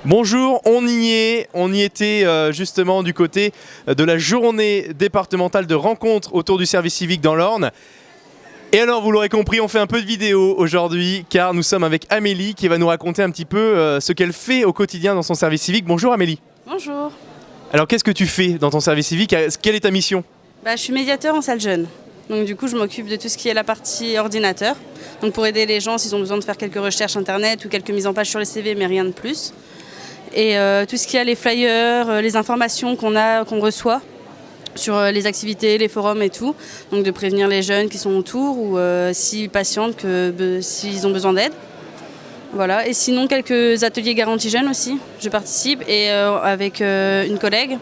Bonjour, on y était justement du côté de la journée départementale de rencontres autour du service civique dans l'Orne. Et alors vous l'aurez compris, on fait un peu de vidéo aujourd'hui car nous sommes avec Amélie qui va nous raconter un petit peu ce qu'elle fait au quotidien dans son service civique. Bonjour Amélie. Bonjour. Alors qu'est-ce que tu fais dans ton service civique? Quelle est ta mission? Je suis médiateur en salle jeune. Donc du coup je m'occupe de tout ce qui est la partie ordinateur. Donc pour aider les gens s'ils ont besoin de faire quelques recherches internet ou quelques mises en page sur les CV mais rien de plus. Et tout ce qui est les flyers, les informations qu'on reçoit sur les activités, les forums et tout. Donc de prévenir les jeunes qui sont autour ou s'ils patientent, s'ils ont besoin d'aide. Voilà. Et sinon quelques ateliers garantie jeunes aussi, je participe. Et avec une collègue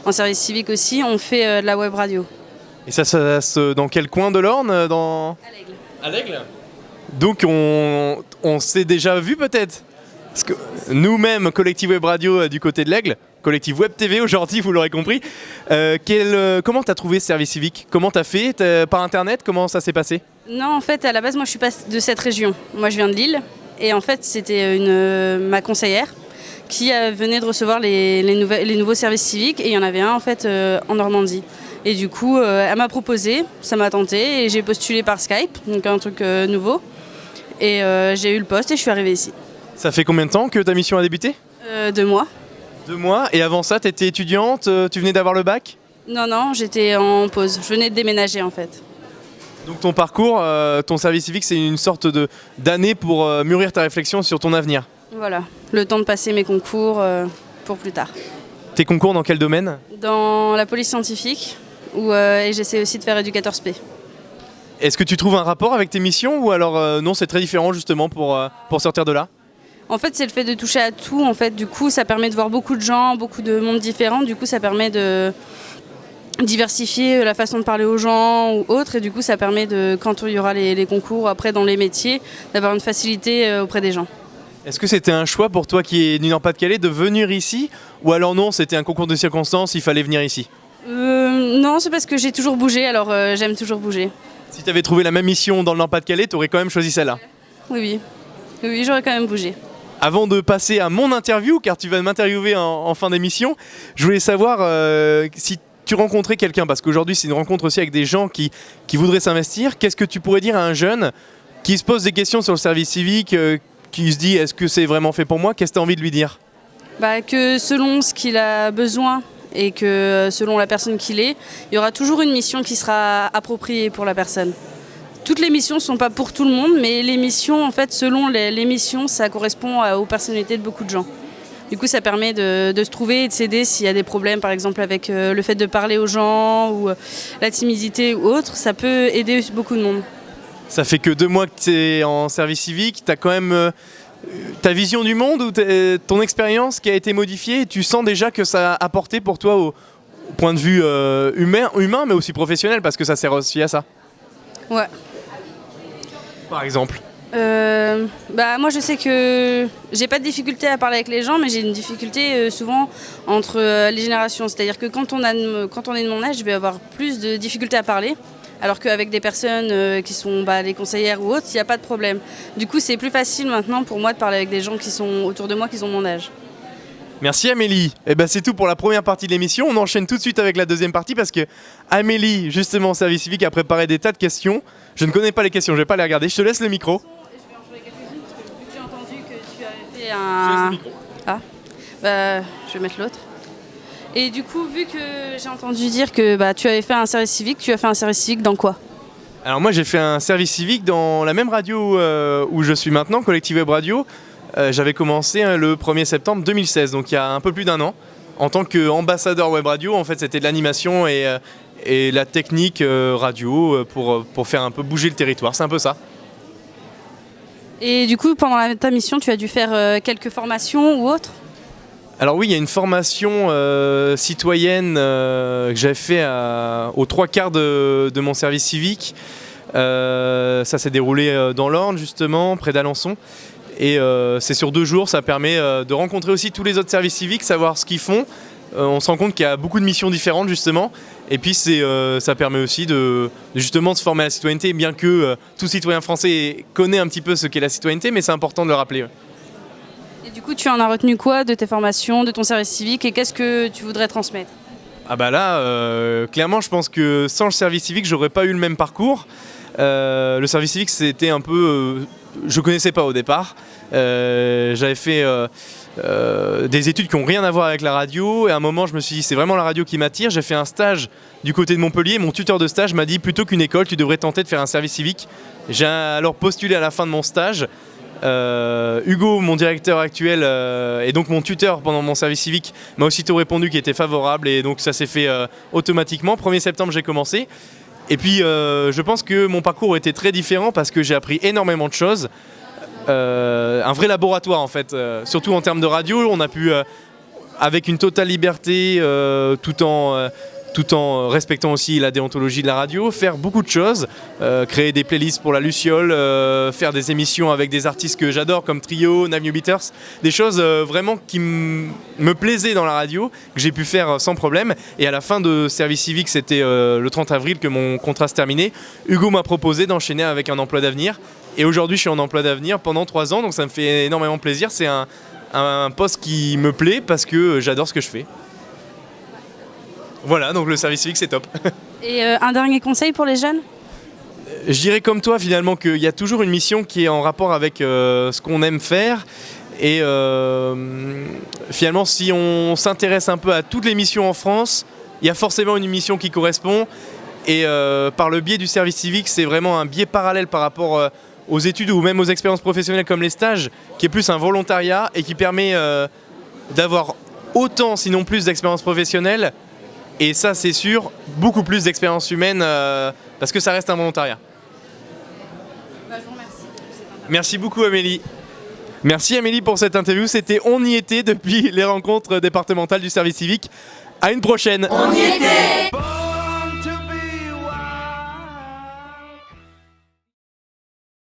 en service civique aussi, on fait de la web radio. Et ça se passe dans quel coin de l'Orne À l'Aigle. À l'Aigle. Donc on s'est déjà vu peut-être? Parce que nous-mêmes, Collectif Web Radio du côté de l'Aigle, Collectif Web TV aujourd'hui, vous l'aurez compris, comment tu as trouvé ce service civique? Comment tu as fait? Par internet? Comment ça s'est passé? Non, en fait, à la base, moi je suis pas de cette région. Moi je viens de Lille et en fait c'était ma conseillère qui venait de recevoir les nouveaux services civiques et il y en avait un en fait en Normandie. Et du coup, elle m'a proposé, ça m'a tenté et j'ai postulé par Skype, donc un truc nouveau. Et j'ai eu le poste et je suis arrivée ici. Ça fait combien de temps que ta mission a débuté? 2 mois. 2 mois. Et avant ça, tu étais étudiante? Tu venais d'avoir le bac? Non, j'étais en pause. Je venais de déménager en fait. Donc ton parcours, ton service civique, c'est une sorte d'année pour mûrir ta réflexion sur ton avenir? Voilà, le temps de passer mes concours pour plus tard. Tes concours dans quel domaine? Dans la police scientifique et j'essaie aussi de faire éducateur spé. Est-ce que tu trouves un rapport avec tes missions ou alors non, c'est très différent justement pour sortir de là? En fait, c'est le fait de toucher à tout. En fait, du coup, ça permet de voir beaucoup de gens, beaucoup de mondes différents. Du coup, ça permet de diversifier la façon de parler aux gens ou autres. Et du coup, ça permet quand il y aura les concours après dans les métiers, d'avoir une facilité auprès des gens. Est-ce que c'était un choix pour toi qui est du Nord-Pas-de-Calais de venir ici? Ou alors non, c'était un concours de circonstances, il fallait venir ici? Non, c'est parce que j'ai toujours bougé, alors j'aime toujours bouger. Si tu avais trouvé la même mission dans le Nord-Pas-de-Calais, tu aurais quand même choisi celle-là? Oui, j'aurais quand même bougé. Avant de passer à mon interview, car tu vas m'interviewer en fin d'émission, je voulais savoir si tu rencontrais quelqu'un, parce qu'aujourd'hui c'est une rencontre aussi avec des gens qui voudraient s'investir. Qu'est-ce que tu pourrais dire à un jeune qui se pose des questions sur le service civique, qui se dit est-ce que c'est vraiment fait pour moi? Qu'est-ce que tu as envie de lui dire? Que selon ce qu'il a besoin et que selon la personne qu'il est, il y aura toujours une mission qui sera appropriée pour la personne. Toutes les missions ne sont pas pour tout le monde, mais les missions, en fait, selon les missions, ça correspond aux personnalités de beaucoup de gens. Du coup, ça permet de se trouver et de s'aider s'il y a des problèmes, par exemple avec le fait de parler aux gens ou la timidité ou autre, ça peut aider beaucoup de monde. Ça fait que 2 mois que tu es en service civique, tu as quand même ta vision du monde ou ton expérience qui a été modifiée et tu sens déjà que ça a apporté pour toi au point de vue humain, mais aussi professionnel, parce que ça sert aussi à ça. Ouais. Par exemple? Moi je sais que j'ai pas de difficulté à parler avec les gens, mais j'ai une difficulté souvent entre les générations. C'est-à-dire que quand on est de mon âge, je vais avoir plus de difficultés à parler, alors qu'avec des personnes qui sont les conseillères ou autres, il n'y a pas de problème. Du coup c'est plus facile maintenant pour moi de parler avec des gens qui sont autour de moi, qui ont mon âge. Merci Amélie. C'est tout pour la première partie de l'émission. On enchaîne tout de suite avec la deuxième partie parce que Amélie, justement au service civique, a préparé des tas de questions. Je ne connais pas les questions, je ne vais pas les regarder. Je te laisse le micro. Je vais en jouer quelques-unes parce que vu que j'ai entendu que tu avais fait un... Je laisse le micro. Je vais mettre l'autre. Et du coup, vu que j'ai entendu dire que tu avais fait un service civique, tu as fait un service civique dans quoi? Alors moi j'ai fait un service civique dans la même radio où je suis maintenant, Collectif Web Radio. J'avais commencé le 1er septembre 2016, donc il y a un peu plus d'1 an. En tant qu'ambassadeur web radio, en fait c'était de l'animation et la technique radio pour faire un peu bouger le territoire, c'est un peu ça. Et du coup, pendant ta mission, tu as dû faire quelques formations ou autres? Alors oui, il y a une formation citoyenne que j'avais fait aux 3/4 de mon service civique. Ça s'est déroulé dans l'Orne justement, près d'Alençon. Et c'est sur 2 jours, ça permet de rencontrer aussi tous les autres services civiques, savoir ce qu'ils font. On se rend compte qu'il y a beaucoup de missions différentes justement. Et puis ça permet aussi justement de se former à la citoyenneté, bien que tout citoyen français connaît un petit peu ce qu'est la citoyenneté, mais c'est important de le rappeler. Et du coup, tu en as retenu quoi de tes formations, de ton service civique et qu'est-ce que tu voudrais transmettre? Ah bah là, clairement, je pense que sans le service civique, j'aurais pas eu le même parcours. Le service civique, c'était un peu... je connaissais pas au départ. J'avais fait des études qui n'ont rien à voir avec la radio. Et à un moment, je me suis dit, c'est vraiment la radio qui m'attire. J'ai fait un stage du côté de Montpellier. Mon tuteur de stage m'a dit, plutôt qu'une école, tu devrais tenter de faire un service civique. J'ai alors postulé à la fin de mon stage. Hugo, mon directeur actuel, et donc mon tuteur pendant mon service civique, m'a aussitôt répondu qu'il était favorable et donc ça s'est fait automatiquement. 1er septembre, j'ai commencé. Et puis je pense que mon parcours était très différent parce que j'ai appris énormément de choses. Un vrai laboratoire en fait, surtout en termes de radio, on a pu, avec une totale liberté, tout en respectant aussi la déontologie de la radio, faire beaucoup de choses, créer des playlists pour la Luciole, faire des émissions avec des artistes que j'adore comme Trio, Nine New Beaters, des choses vraiment qui me plaisaient dans la radio, que j'ai pu faire sans problème. Et à la fin de service civique, c'était le 30 avril que mon contrat se terminait, Hugo m'a proposé d'enchaîner avec un emploi d'avenir. Et aujourd'hui, je suis en emploi d'avenir pendant 3 ans, donc ça me fait énormément plaisir. C'est un poste qui me plaît parce que j'adore ce que je fais. Voilà, donc le service civique, c'est top. Et un dernier conseil pour les jeunes? Je dirais comme toi, finalement, qu'il y a toujours une mission qui est en rapport avec ce qu'on aime faire. Et finalement, si on s'intéresse un peu à toutes les missions en France, il y a forcément une mission qui correspond. Et par le biais du service civique, c'est vraiment un biais parallèle par rapport aux études ou même aux expériences professionnelles comme les stages, qui est plus un volontariat et qui permet d'avoir autant, sinon plus, d'expériences professionnelles. Et ça, c'est sûr, beaucoup plus d'expérience humaine parce que ça reste un volontariat. Bah, je vous remercie. Merci beaucoup Amélie. Merci Amélie pour cette interview. C'était On y était depuis les rencontres départementales du service civique. À une prochaine. On y était.